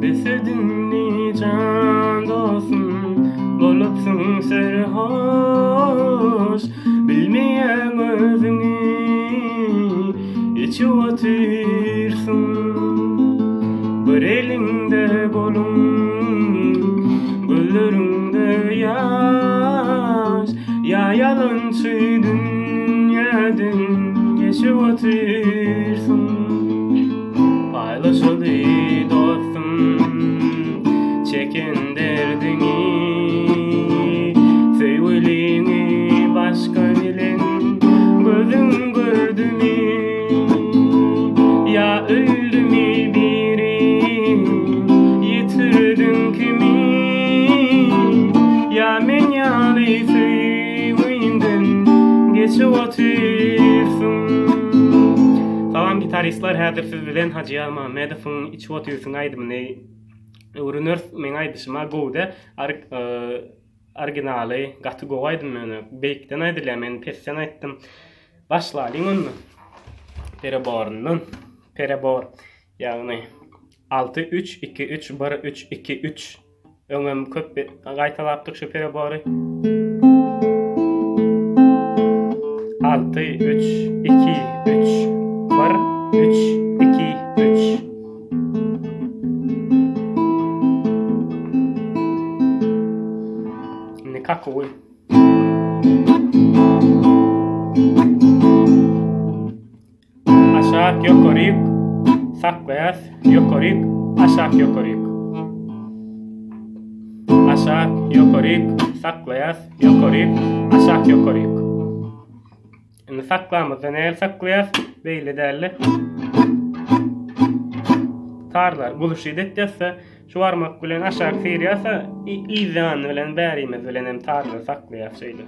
Desedinni can dostum, bolupsun serhoş. Bilmeyen özünü içi otursun. Bir elinde bolun, gözlerinde yaş. Ya yalancı dünyadan geçip otursun. Paylaşıldı dostum, çeken derdini, sevgilini başka bilen gözün gördü mü? Ya öldü mü biri, yitirdin kimi? Ya men yalı sevgilimden geçip otursun. Salam gitaristlar, häzir siz bilen Hacı Ahmedow'un içip otursun aydymyny öwrünür. Men aýdyşyma gowda originaly gaty gow aýdym meni. Beýikden aýdylýar, men pesden aýtdym. Başlaýyn onu. Perebornun. Perebor. Ýagny 6-3-2-3-1-3-2-3. Öňem köp gaýtalapdyk şu perebory. 6-3-2-3 1, 3, 2, 3. Ne kakoy. Aşağı yukarı, saklayas, yukarı, aşağı yukarı. Aşağı yukarı, saklayas, yukarı, aşağı yukarı. Şimdi saklamazdan el saklayas, beýle däli. Tarlar buluşy edýärse, şu barmak bilen aşağı serýärse, izan bilen bärimiz bilen hem tarlar saklaýar şeýle.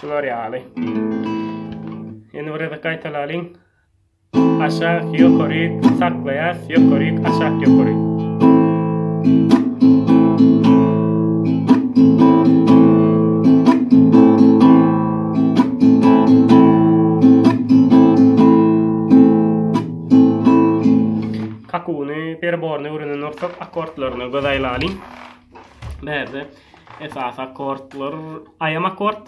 Şular ýaly. Ýene burada gaýtalalyň. Aşağı yukarı saklayas, yukarı aşağı yukarı. Kakuny, perborny öwrenen ortak akordlaryny gözaýlalyň. Bäze esas akordlar ayam akord.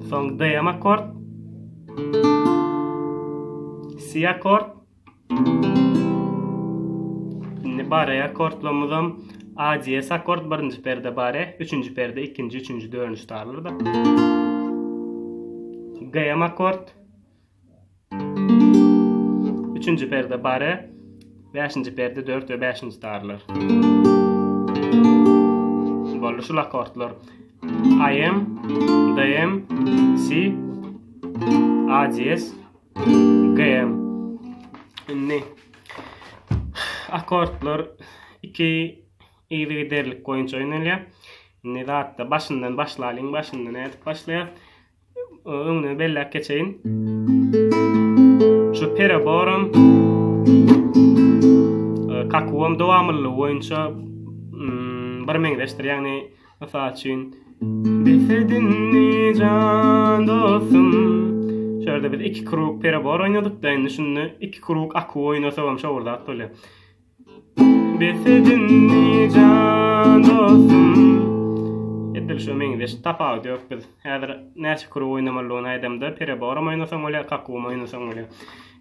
Soň dayam akord. Si akord. Ne bare akordlamyzam A, C akord birinji perde bare, üçüncü perde ikinci, üçüncü, dördüncü tarlarda. G akord. Üçüncü perde bare, beşinci perde 4 ve 5. tarlar. Bolly şul akordlar. AM, DM, C, A, C, G. Ne? Akordlar iki iri derlik boyunca oynanýar. Ne da başından başlaýyn, başından etip başlaýar. Öňüne bellek geçeýin. Şu pereborum kakuam dowamly boyunca bir meňdeşdir. Ýagny mysal üçin Desedinni can dostum. Şöyle biz 2 krug perabor oynadık da indi şunu 2 krug aku oynasam şurada atölye. Desedinni can dostum. Edil şu meňdeş tapa diýok biz. Häzir näçe krug oynamaly aýdymda perabor oynasam bolýar, kaku oynasam bolýar.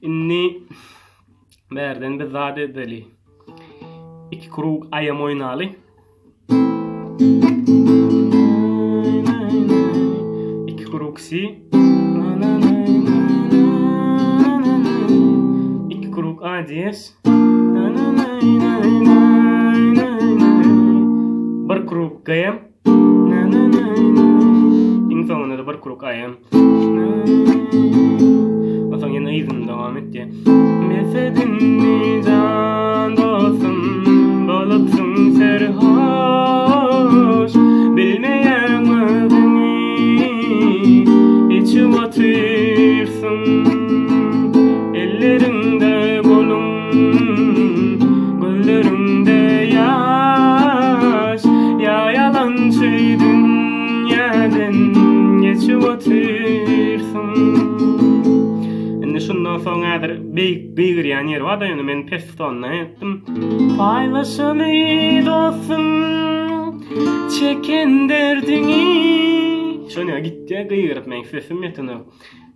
Inni berden biz zade edeli. 2 krug ayam oynaly. 2 krug si. 2 krug A diyes. 1 krug G'yem. İň soňunda da 1 krug A'yem. O soň ýene izin dowam etdi. Desedinni can dostum, bolupsun serhoş. Bilmeýän özüni içip otursun. Ellerinde bolun, soň ädir beýgir ýany ýeri bar da ýöne men pestonuna etdim. Paylaşaly dostum çeken derdiňi. Şoňa gitdi gyýryp men sesim ýetini.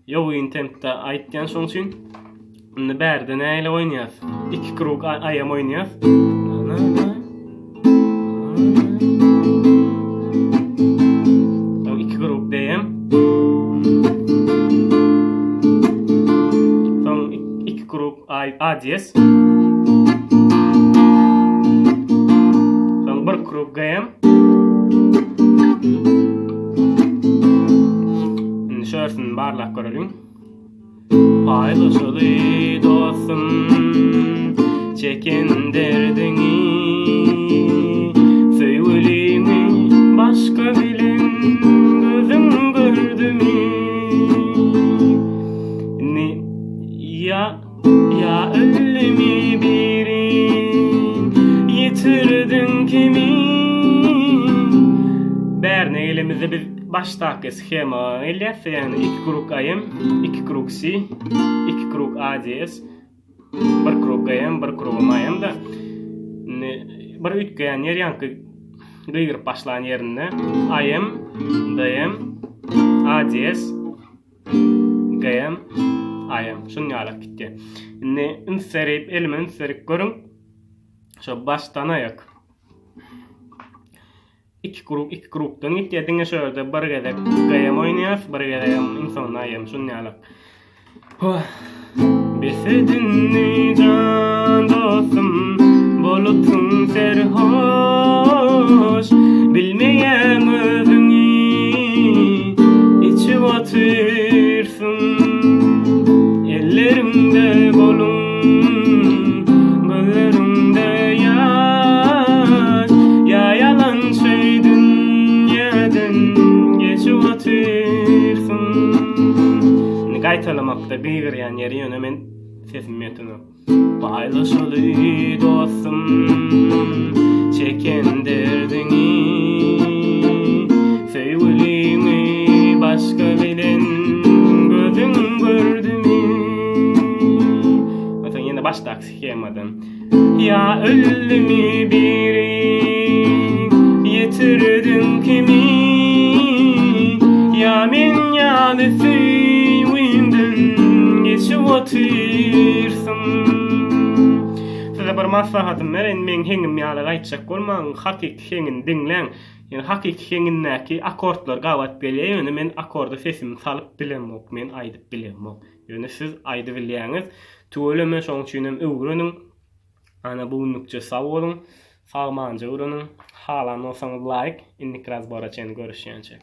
Ýok intentde aýtýan soň üçin indi bärde näle oýnaýas. 2 krug aýam oýnaýas. Soň 2 krug diýem. Soň 2 krug A diýes. Soň 1 krug diýem. Şörsün barlak görelim. Paylaşaly dostum çeken derdiňi, söýgüliňi başga bilen gözüm gördümi. Ya ölümi birin yitirdiň kimi. Bärne elimizde biz baştaki schema elef yani 2 krug ayım, 2 krug C, 2 krug A diýes. 1 krug ayım, 1 krug ayım da bir ütgen ýer ýanky gyýryp başlan ýerinde ayım, dayım, A diýes, gayım, ayım. Şunňalak gitdi. Indi inserip element inserip görüň. Şo baştan ayak. 2 krugdan gitdi. Diňe şöyle bir gezek gayam oýnaýas, bir gezek insan ayam şunňalak. Besedinni can dostum bolupsun serhoş, bilmeýän özüňi içip otyrsun. Ellerimde bolun, gözlerimde ýaş, ya yalan söýdün ýadan geçip otyrsun. Gaýtalamakda gyýrýan ýeri ýöne men sesim ýetini. Paylaşaly dostum çeken derdiňi, söýgüliňi başga bilen gözüm gördümi. Ata ýene başdak schemadan. Ya ölümi birin yitirdiň kimi. Ya men ýaly süýünden geçip otyrsun. Size bir maslahatym beren, men heňim ýaly gaýtjak bolmaň, hakik heňin diňleň. Yani hakik heňindäki akordlar gawat belýär. Ýöne men akorda sesimi salyp bilemok, men aýdyp bilemok. Ýöne siz aýdyp bilýäňiz. Töweleme şoň üçin hem öwreniň. Ana bu nukça sag bolun, sagmança öwreniň. Halan olsaňyz like, indi kiraz baraçany görüşýänçek.